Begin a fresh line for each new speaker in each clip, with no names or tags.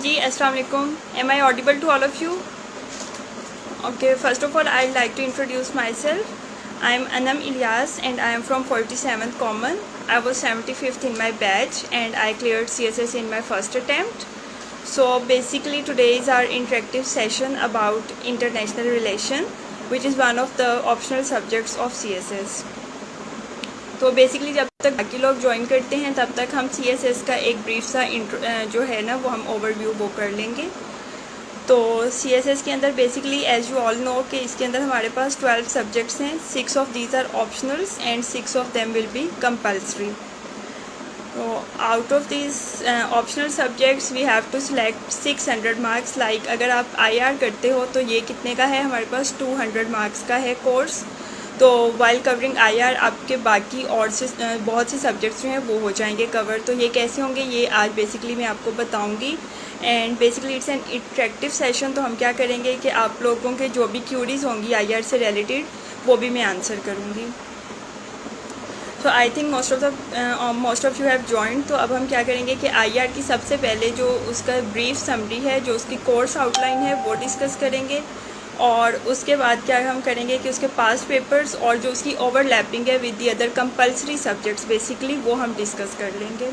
जी अस्सलाम वालेकुम. Am I audible to all of you? Okay, first of all I'd like to introduce myself. I am Anam Ilyas and I am from 47th Common. I was 75th in my batch and I cleared CSS in my first attempt. So basically today is our interactive session about international relation, which is one of the optional subjects of CSS. तो basically जब तक बाकी लोग join करते हैं तब तक हम CSS का एक ब्रीफ सा जो है ना वो हम ओवरव्यू वो कर लेंगे. तो CSS के अंदर basically as you all know कि इसके अंदर हमारे पास 12 सब्जेक्ट्स हैं. 6 of these are optionals and 6 of them will be compulsory. तो out of these optional subjects we have to select 600 marks. Like अगर आप IR करते हो तो ये कितने का है, हमारे पास 200 मार्क्स का है कोर्स. तो वाइल कवरिंग IR आपके बाकी और से बहुत से सब्जेक्ट्स जो हैं वो हो जाएंगे कवर. तो ये कैसे होंगे ये आज बेसिकली मैं आपको बताऊंगी. And basically it's an interactive session. तो हम क्या करेंगे कि आप लोगों के जो भी क्यूरीज होंगी IR से रिलेटेड वो भी मैं आंसर करूँगी. तो I think most of you have joined. तो अब हम क्या करेंगे कि IR की सबसे पहले जो उसका ब्रीफ समरी है, जो उसकी कोर्स आउटलाइन है वो डिस्कस करेंगे. और उसके बाद क्या हम करेंगे कि उसके पास्ट पेपर्स और जो उसकी ओवरलैपिंग है with the other compulsory subjects basically वो हम डिस्कस कर लेंगे.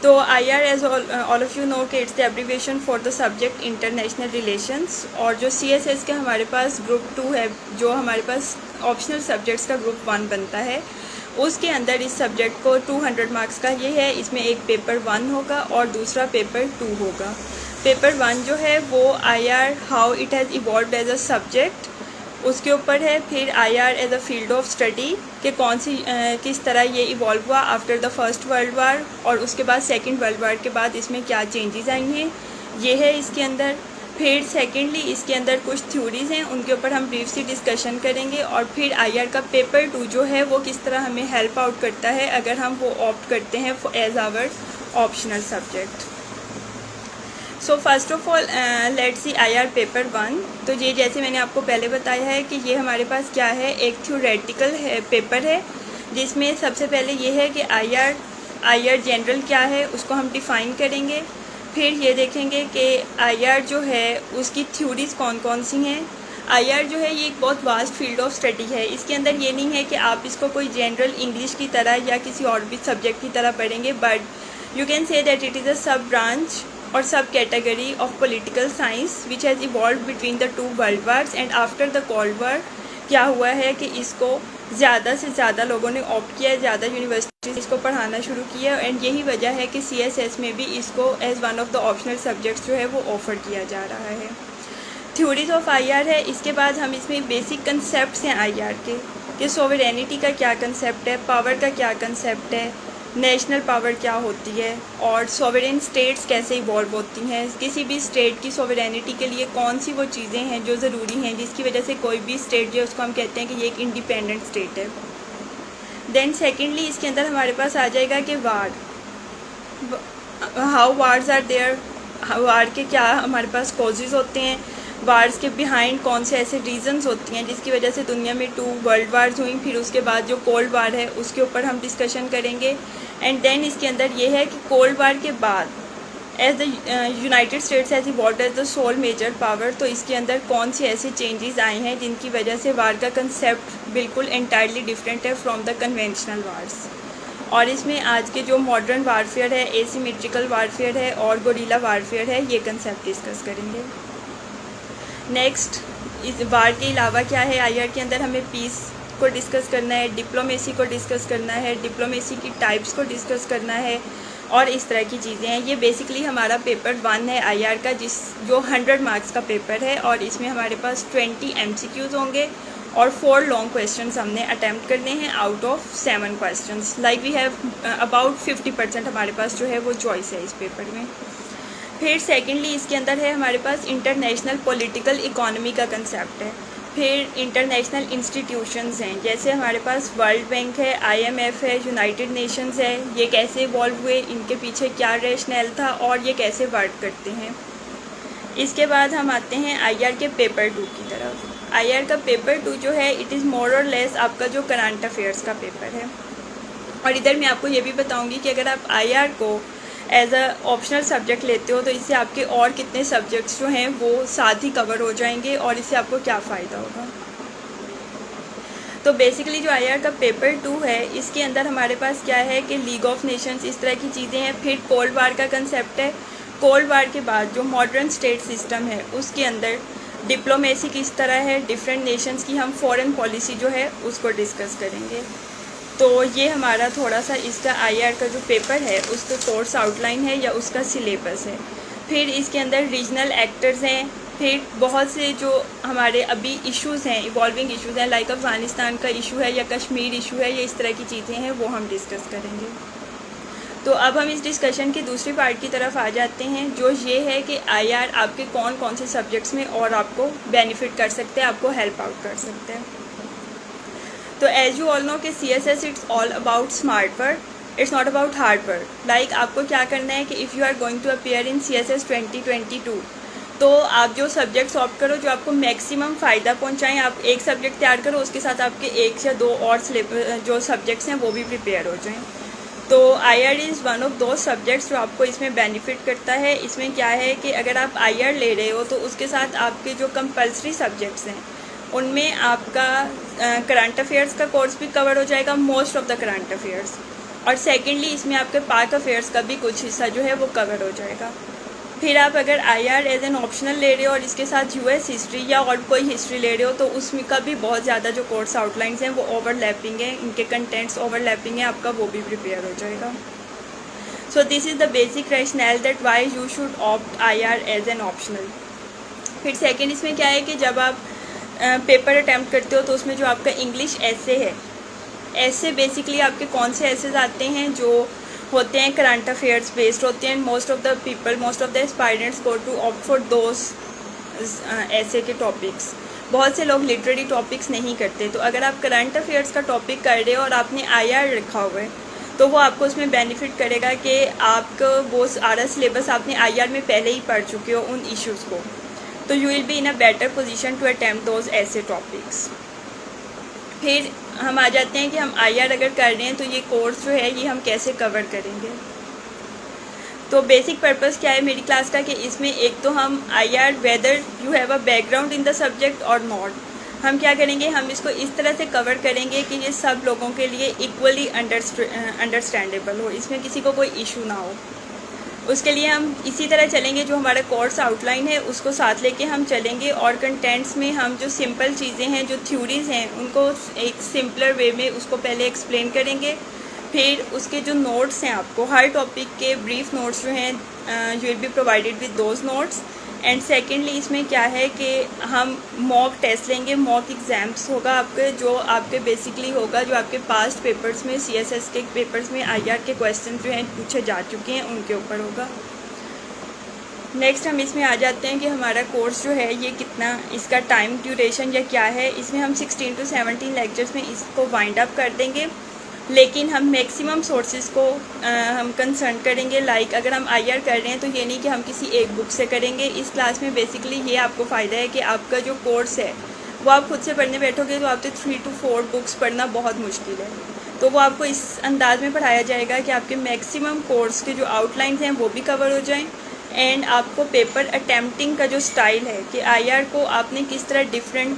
तो IR as all of you know कि it's the abbreviation for the subject international relations. और जो CSS के हमारे पास ग्रुप 2 है, जो हमारे पास ऑप्शनल सब्जेक्ट्स का ग्रुप 1 बनता है, उसके अंदर इस सब्जेक्ट को 200 मार्क्स का ये है. इसमें एक पेपर 1 होगा और दूसरा पेपर 2 होगा. पेपर 1 जो है वो IR how it has evolved as a subject उसके ऊपर है. फिर IR as a field of study कि किस तरह ये इवॉल्व हुआ after the first world war, और उसके बाद सेकंड वर्ल्ड वार के बाद इसमें क्या चेंजेस आई हैं ये है इसके अंदर. फिर सेकेंडली इसके अंदर कुछ थ्योरीज़ हैं, उनके ऊपर हम ब्रीफ सी डिस्कशन करेंगे. और फिर IR का पेपर 2 जो है वो किस तरह हमें हेल्प आउट करता है अगर हम वो ऑप्ट करते हैं as our optional subject. So first of all let's see IR paper 1. तो ये जैसे मैंने आपको पहले बताया है कि ये हमारे पास क्या है, एक थ्योरेटिकल पेपर है जिसमें सबसे पहले ये है कि IR जनरल क्या है उसको हम डिफ़ाइन करेंगे. फिर ये देखेंगे कि IR जो है उसकी थ्योरीज़ कौन कौन सी हैं. IR जो है ये एक बहुत वास्ट फील्ड ऑफ स्टडी है. इसके अंदर ये नहीं है कि आप इसको कोई जनरल इंग्लिश की तरह या किसी और भी सब्जेक्ट की तरह पढ़ेंगे, but you can say that it is a सब ब्रांच और सब category of political science which has evolve between the 2 world wars. And after the cold war क्या हुआ है कि इसको ज़्यादा से ज़्यादा लोगों ने ऑप्ट किया है, ज़्यादा यूनिवर्सिटीज़ इसको पढ़ाना शुरू किया. एंड यही वजह है कि CSS में भी इसको as one of the optional subjects जो है वो ऑफ़र किया जा रहा है. थ्योरीज ऑफ IR है. इसके बाद हम इसमें बेसिक कंसेप्ट हैं IR के कि सोवरेनिटी का क्या कंसेप्ट है, पावर का क्या कंसेप्ट है, नेशनल पावर क्या होती है, और सोवरेन स्टेट्स कैसे इवॉल्व होती हैं. किसी भी स्टेट की सोवरेनिटी के लिए कौन सी वो चीज़ें हैं जो ज़रूरी हैं जिसकी वजह से कोई भी स्टेट जो है उसको हम कहते हैं कि ये एक इंडिपेंडेंट स्टेट है. देन सेकेंडली इसके अंदर हमारे पास आ जाएगा कि वार, हाउ वार्स आर देयर, वार के क्या हमारे पास कॉजेज़ होते हैं, वार्स के बिहाइंड कौन से ऐसे रीजंस होती हैं जिसकी वजह से दुनिया में 2 वर्ल्ड वार्स हुई. फिर उसके बाद जो कोल्ड वार है उसके ऊपर हम डिस्कशन करेंगे. एंड देन इसके अंदर ये है कि कोल्ड वार के बाद as the United States as evolved as the sole major power. तो इसके अंदर कौन से ऐसे चेंजेस आए हैं जिनकी वजह से वार का कंसेप्ट बिल्कुल एंटायरली डिफरेंट है फ्रॉम द कन्वेंशनल वार्स. और इसमें आज के जो मॉडर्न वारफेयर है, एसिमेट्रिकल वारफेयर है और गोरिल्ला वारफेयर है, ये कंसेप्ट डिस्कस करेंगे. नेक्स्ट इस वार के अलावा क्या है IR के अंदर हमें पीस को डिस्कस करना है, डिप्लोमेसी को डिस्कस करना है, डिप्लोमेसी की टाइप्स को डिस्कस करना है और इस तरह की चीज़ें हैं. ये बेसिकली हमारा पेपर 1 है IR का, जो 100 मार्क्स का पेपर है. और इसमें हमारे पास 20 MCQs होंगे और 4 लॉन्ग क्वेश्चंस हमने अटैम्प्ट करने हैं out of 7 questions. Like we have about 50% हमारे पास जो है वो चॉइस है इस पेपर में. फिर सेकेंडली इसके अंदर है हमारे पास इंटरनेशनल पॉलिटिकल इकोनॉमी का कंसेप्ट है. फिर इंटरनेशनल इंस्टीट्यूशंस हैं, जैसे हमारे पास वर्ल्ड बैंक है, IMF है, यूनाइटेड नेशंस है. ये कैसे इवॉल्व हुए, इनके पीछे क्या रैशनल था और ये कैसे वर्क करते हैं. इसके बाद हम आते हैं IR के पेपर 2 की तरफ. IR का पेपर 2 जो है इट इज़ मोर और लेस आपका जो करंट अफेयर्स का पेपर है. और इधर मैं आपको ये भी बताऊंगी कि अगर आप IR को एज अ ऑप्शनल सब्जेक्ट लेते हो तो इससे आपके और कितने सब्जेक्ट्स जो हैं वो साथ ही कवर हो जाएंगे और इससे आपको क्या फ़ायदा होगा। तो बेसिकली जो आईआर का पेपर 2 है इसके अंदर हमारे पास क्या है कि लीग ऑफ नेशंस इस तरह की चीज़ें हैं। फिर कोल्ड वार का कंसेप्ट है। कोल्ड वार के बाद जो मॉडर्न स्टेट सिस्टम है उसके अंदर डिप्लोमेसी किस तरह है, डिफरेंट नेशंस की हम फॉरेन पॉलिसी जो है उसको डिस्कस करेंगे। तो ये हमारा थोड़ा सा इसका आईआर का जो पेपर है उसका कोर्स आउटलाइन है या उसका सिलेबस है। फिर इसके अंदर रीजनल एक्टर्स हैं, फिर बहुत से जो हमारे अभी इश्यूज़ हैं, इवॉल्विंग इश्यूज़ हैं, लाइक अफ़गानिस्तान का इशू है या कश्मीर इशू है या इस तरह की चीज़ें हैं वो हम डिस्कस करेंगे। तो अब हम इस डिस्कशन की दूसरी पार्ट की तरफ आ जाते हैं, जो ये है कि आईआर आपके कौन कौन से सब्जेक्ट्स में और आपको बेनिफिट कर सकते हैं, आपको हेल्प आउट कर सकते हैं। तो एज यू ऑल नो कि CSS it's all about smart work, it's not about hard work. Like आपको क्या करना है कि if you are going to appear in CSS 2022 तो आप जो सब्जेक्ट्स ऑप्ट करो जो आपको मैक्सिमम फ़ायदा पहुंचाएं, आप एक सब्जेक्ट तैयार करो, उसके साथ आपके एक या दो और जो सब्जेक्ट्स हैं वो भी प्रिपेयर हो जाएं। तो IR इज़ वन ऑफ दो सब्जेक्ट्स जो आपको इसमें बेनिफिट करता है। इसमें क्या है कि अगर आप IR ले रहे हो तो उसके साथ आपके जो कंपलसरी सब्जेक्ट्स हैं उनमें आपका करंट अफेयर्स का कोर्स भी कवर हो जाएगा, most of the current affairs, और सेकेंडली इसमें आपके पाक अफेयर्स का भी कुछ हिस्सा जो है वो कवर हो जाएगा। फिर आप अगर IR एज एन ऑप्शनल ले रहे हो और इसके साथ US हिस्ट्री या और कोई हिस्ट्री ले रहे हो तो उसमें का भी बहुत ज़्यादा जो कोर्स आउटलाइंस हैं वो ओवरलैपिंग है, इनके कंटेंट्स ओवरलैपिंग है, आपका वो भी प्रिपेयर हो जाएगा। So this is the basic rational that why you should opt IR as an optional. फिर सेकेंड इसमें क्या है कि जब आप पेपर अटैम्प्ट करते हो तो उसमें जो आपका इंग्लिश ऐसे है, ऐसे बेसिकली आपके कौन से ऐसेज आते हैं जो होते हैं करंट अफेयर्स बेस्ड होते हैं। Most of the people, most of the aspirants go to opt for those ऐसे के टॉपिक्स। बहुत से लोग लिटरेरी टॉपिक्स नहीं करते। तो अगर आप करंट अफेयर्स का टॉपिक कर रहे हो और आपने IR रखा हुआ है तो वो आपको उसमें बेनिफिट करेगा कि आपको वो सारा सिलेबस आपने IR में पहले ही पढ़ चुके हो उन इश्यूज़ को, तो you will be in a better position to attempt those ऐसे टॉपिक्स। फिर हम आ जाते हैं कि हम IR अगर कर रहे हैं तो ये कोर्स जो है ये हम कैसे कवर करेंगे। तो बेसिक पर्पस क्या है मेरी क्लास का कि इसमें एक तो हम IR whether you have a background in the subject और नॉट, हम क्या करेंगे, हम इसको इस तरह से कवर करेंगे कि ये सब लोगों के लिए इक्वली अंडरस्टैंडेबल हो, इसमें किसी को कोई इशू ना हो। उसके लिए हम इसी तरह चलेंगे, जो हमारा कोर्स आउटलाइन है उसको साथ लेके हम चलेंगे और कंटेंट्स में हम जो सिंपल चीज़ें हैं, जो थ्योरीज़ हैं, उनको एक सिंपलर वे में उसको पहले एक्सप्लेन करेंगे। फिर उसके जो नोट्स हैं, आपको हर टॉपिक के ब्रीफ नोट्स जो हैं you will be provided with those notes. And secondly इसमें क्या है कि हम मॉक टेस्ट लेंगे, मॉक एग्ज़ाम्स होगा आपके, जो आपके बेसिकली होगा जो आपके पास्ट पेपर्स में CSS के पेपर्स में IR के क्वेश्चन जो हैं पूछे जा चुके हैं उनके ऊपर होगा। नेक्स्ट हम इसमें आ जाते हैं कि हमारा कोर्स जो है ये कितना, इसका टाइम ड्यूरेशन या क्या है। इसमें हम 16 to 17 लेक्चर्स में इसको वाइंड अप कर देंगे, लेकिन हम मैक्सिमम सोर्सेज को हम कंसर्न करेंगे। लाइक अगर हम IR कर रहे हैं तो ये नहीं कि हम किसी एक बुक से करेंगे। इस क्लास में बेसिकली ये आपको फ़ायदा है कि आपका जो कोर्स है वो आप खुद से पढ़ने बैठोगे तो आपके 3 to 4 बुक्स पढ़ना बहुत मुश्किल है। तो वो आपको इस अंदाज में पढ़ाया जाएगा कि आपके मैक्सिमम कोर्स के जो आउटलाइंस हैं वो भी कवर हो जाएँ। एंड आपको पेपर अटैम्प्टिंग का जो स्टाइल है कि IR को आपने किस तरह डिफरेंट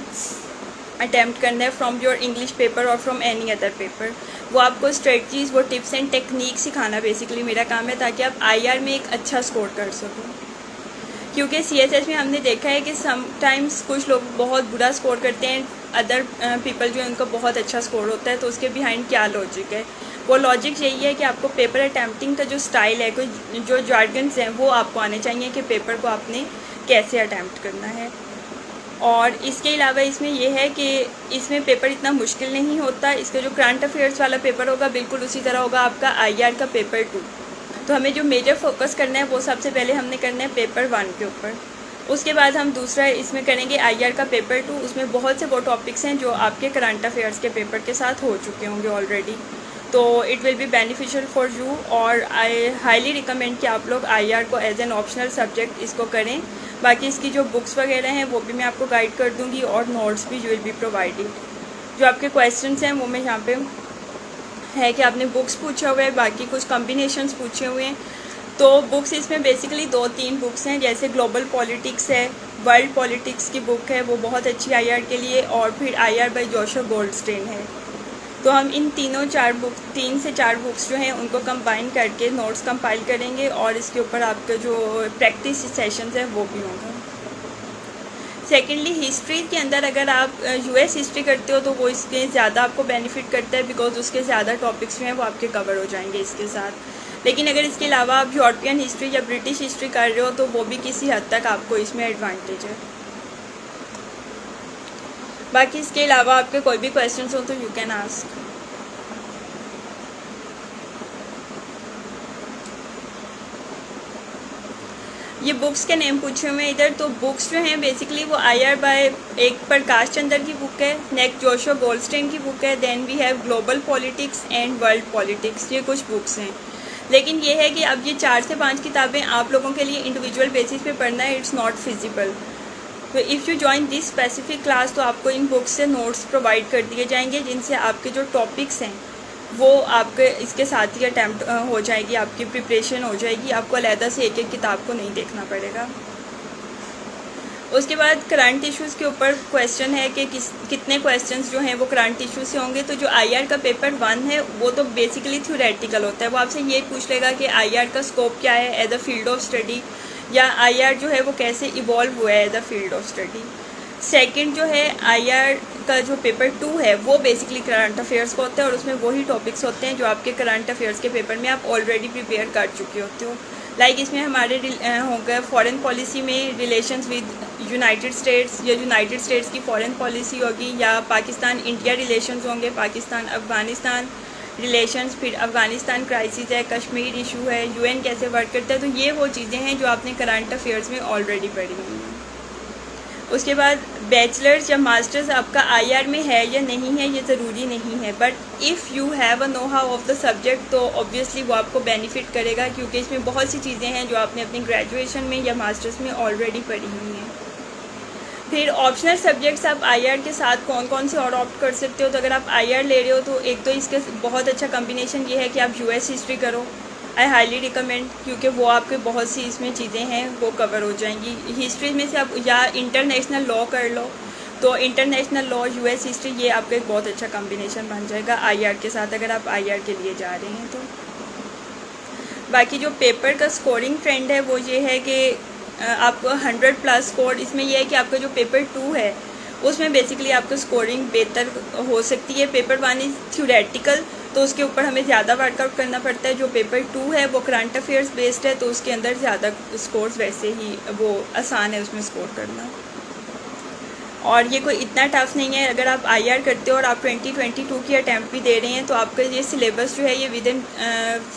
अटैम्प्ट करना है फ्रॉम योर इंग्लिश पेपर और फ्रॉम एनी अदर पेपर, वो आपको स्ट्रेटजीज़, वो टिप्स एंड टेक्निक सिखाना बेसिकली मेरा काम है, ताकि आप IR में एक अच्छा स्कोर कर सको। क्योंकि CSS में हमने देखा है कि समटाइम्स कुछ लोग बहुत बुरा स्कोर करते हैं, अदर पीपल जो है उनका बहुत अच्छा स्कोर होता है। तो उसके बिहाइंड क्या लॉजिक है, वो लॉजिक यही है कि आपको पेपर अटैम्प्टिंग का जो स्टाइल है, कोई जो जार्गन्स हैं वो आपको आने चाहिए कि पेपर को आपने कैसे अटैम्प्ट करना है। और इसके अलावा इसमें यह है कि इसमें पेपर इतना मुश्किल नहीं होता। इसका जो करंट अफेयर्स वाला पेपर होगा बिल्कुल उसी तरह होगा आपका IR का पेपर 2। तो हमें जो मेजर फोकस करना है वो सबसे पहले हमने करना है पेपर 1 के ऊपर। उसके बाद हम दूसरा इसमें करेंगे IR का पेपर 2। उसमें बहुत से वो टॉपिक्स हैं जो आपके करंट अफेयर्स के पेपर के साथ हो चुके होंगे ऑलरेडी। तो it will be beneficial for you, और आई हाईली रिकमेंड कि आप लोग IR को एज एन ऑप्शनल सब्जेक्ट इसको करें। बाकी इसकी जो बुक्स वगैरह हैं वो भी मैं आपको गाइड कर दूंगी और नोट्स भी यू विल बी प्रोवाइडेड। जो आपके क्वेश्चंस हैं वो मैं यहाँ पे है कि आपने बुक्स पूछे हुए हैं, बाकी कुछ कॉम्बिनेशंस पूछे हुए हैं। तो बुक्स इसमें बेसिकली 2-3 बुक्स हैं, जैसे ग्लोबल पॉलिटिक्स है, वर्ल्ड पॉलिटिक्स की बुक है, वो बहुत अच्छी आईआर के लिए, और फिर आईआर बाय जोशुआ गोल्डस्टेन है। तो हम इन 3 से 4 बुक्स जो हैं उनको कंबाइन करके नोट्स कंपाइल करेंगे, और इसके ऊपर आपका जो प्रैक्टिस सेशंस हैं वो भी होंगे। सेकेंडली, हिस्ट्री के अंदर अगर आप यूएस हिस्ट्री करते हो तो वो इसके ज़्यादा आपको बेनिफिट करता है, बिकॉज उसके ज़्यादा टॉपिक्स जो हैं वो आपके कवर हो जाएंगे इसके साथ। लेकिन अगर इसके अलावा आप यूरोपियन हिस्ट्री या ब्रिटिश हिस्ट्री कर रहे हो तो वो भी किसी हद तक आपको इसमें एडवांटेज है। बाकी इसके अलावा आपके कोई भी क्वेश्चंस हो तो यू कैन आस्क। ये बुक्स के नेम पूछे हुए इधर, तो बुक्स जो हैं बेसिकली वो आईआर बाय, एक प्रकाश चंद्र की बुक है, नेक्स्ट जोशुआ गोल्डस्टेन की बुक है, then we have global politics and world politics, ये कुछ बुक्स हैं। लेकिन ये है कि अब ये 4 से 5 किताबें आप लोगों के लिए इंडिविजुअल बेसिस पे पढ़ना है, इट्स नॉट फिजिबल। तो if you join this specific class तो आपको इन बुक्स से नोट्स प्रोवाइड कर दिए जाएंगे, जिनसे आपके जो टॉपिक्स हैं वो आपके इसके साथ ही अटैम्प्ट हो जाएगी, आपकी प्रिपरेशन हो जाएगी, आपको अलहदा से एक एक किताब को नहीं देखना पड़ेगा। उसके बाद करंट इश्यूज़ के ऊपर क्वेश्चन है कि कितने क्वेश्चंस जो हैं वो करंट इशू से होंगे। तो जो आईआर का पेपर 1 है वो तो बेसिकली थ्योरेटिकल होता है, वो आपसे ये पूछ लेगा कि आईआर का स्कोप क्या है as a field of study, या आईआर जो है वो कैसे इवॉल्व हुआ है as a field of study. Second जो है आईआर का जो पेपर 2 है वो बेसिकली करंट अफेयर्स का होता है, और उसमें वही टॉपिक्स होते हैं जो आपके करंट अफेयर्स के पेपर में आप ऑलरेडी प्रिपेयर कर चुके होते हो। लाइक इसमें हमारे होगा फॉरेन पॉलिसी में रिलेशंस विद यूनाइटेड स्टेट्स, या यूनाइटेड स्टेट्स की फॉरेन पॉलिसी होगी, या पाकिस्तान इंडिया रिलेशंस होंगे, पाकिस्तान अफ़गानिस्तान रिलेशंस, फिर अफ़गानिस्तान क्राइसिस है, कश्मीर इशू है, यूएन कैसे वर्क करता है। तो ये वो चीज़ें हैं जो आपने करंट अफेयर्स में ऑलरेडी पढ़ी हुई हैं। उसके बाद बैचलर्स या मास्टर्स आपका आईआर में है या नहीं है ये ज़रूरी नहीं है, but if you have a know how of the subject तो ऑब्वियसली वो आपको बेनिफिट करेगा, क्योंकि इसमें बहुत सी चीज़ें हैं जो आपने अपनी ग्रेजुएशन में या मास्टर्स में ऑलरेडी पढ़ी हुई हैं। फिर ऑप्शनल सब्जेक्ट्स आप आईआर के साथ कौन कौन से और ऑप्ट कर सकते हो। तो अगर आप आईआर ले रहे हो तो एक तो इसके बहुत अच्छा कम्बिनेशन ये है कि आप यूएस हिस्ट्री करो, आई हाईली रिकमेंड, क्योंकि वो आपके बहुत सी इसमें चीज़ें हैं वो कवर हो जाएंगी। हिस्ट्री में से आप या इंटरनेशनल लॉ कर लो, तो इंटरनेशनल लॉ यूएस हिस्ट्री ये आपका एक बहुत अच्छा कॉम्बिनेशन बन जाएगा आईआर के साथ, अगर आप आईआर के लिए जा रहे हैं तो। बाकी जो पेपर का स्कोरिंग ट्रेंड है वो ये है कि आपको 100+ स्कोर, इसमें यह है कि आपका जो पेपर 2 है उसमें बेसिकली आपको स्कोरिंग बेहतर हो सकती है। पेपर 1 इज़ थ्योरेटिकल, तो उसके ऊपर हमें ज़्यादा वर्कआउट करना पड़ता है। जो पेपर 2 है वो करंट अफेयर्स बेस्ड है, तो उसके अंदर ज़्यादा स्कोर्स वैसे ही वो आसान है उसमें स्कोर करना, और ये कोई इतना टफ नहीं है। अगर आप आईआर करते हो और आप 2022 की अटैम्प्ट भी दे रहे हैं तो आपका ये सिलेबस जो है ये विदिन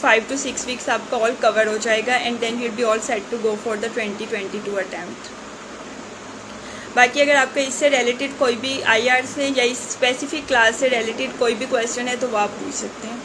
5 to 6 वीक्स आपका ऑल कवर हो जाएगा, and then you will be all set to go for the 2022 attempt. बाकी अगर आपका इससे रिलेटेड कोई भी आईआर से या इस स्पेसिफिक क्लास से रिलेटेड कोई भी क्वेश्चन है तो वो आप पूछ सकते हैं।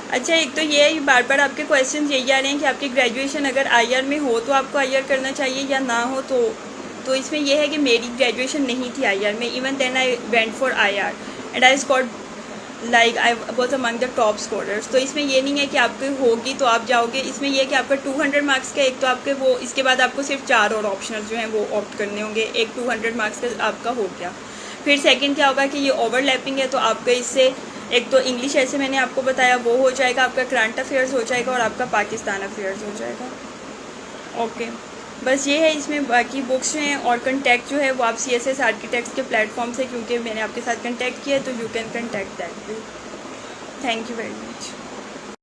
अच्छा, एक तो ये है बार बार आपके क्वेश्चन यही आ रहे हैं कि आपकी ग्रेजुएशन अगर आईआर में हो तो आपको आईआर करना चाहिए या ना हो, तो इसमें यह है कि मेरी ग्रेजुएशन नहीं थी आईआर में, even then I went for IR and I scored like I was among the top scorers. तो इसमें ये नहीं है कि आपके होगी तो आप जाओगे, इसमें यह है कि आपका 200 मार्क्स का एक तो आपके वो, इसके बाद आपको सिर्फ 4 और ऑप्शनल जो हैं वो ऑप्ट करने होंगे, एक 200 मार्क्स का आपका हो गया। फिर सेकंड क्या होगा कि ये ओवरलैपिंग है, तो आपका इससे एक तो इंग्लिश ऐसे मैंने आपको बताया वो हो जाएगा, आपका करंट अफेयर्स हो जाएगा और आपका पाकिस्तान अफेयर्स हो जाएगा। ओके, बस ये है इसमें। बाकी बुक्स जो हैं और कंटेक्ट जो है वो आप CSS आर्किटेक्ट्स के प्लेटफॉर्म से, क्योंकि मैंने आपके साथ कंटेक्ट किया तो यू कैन कंटेक्ट दैट भी। Thank you very much.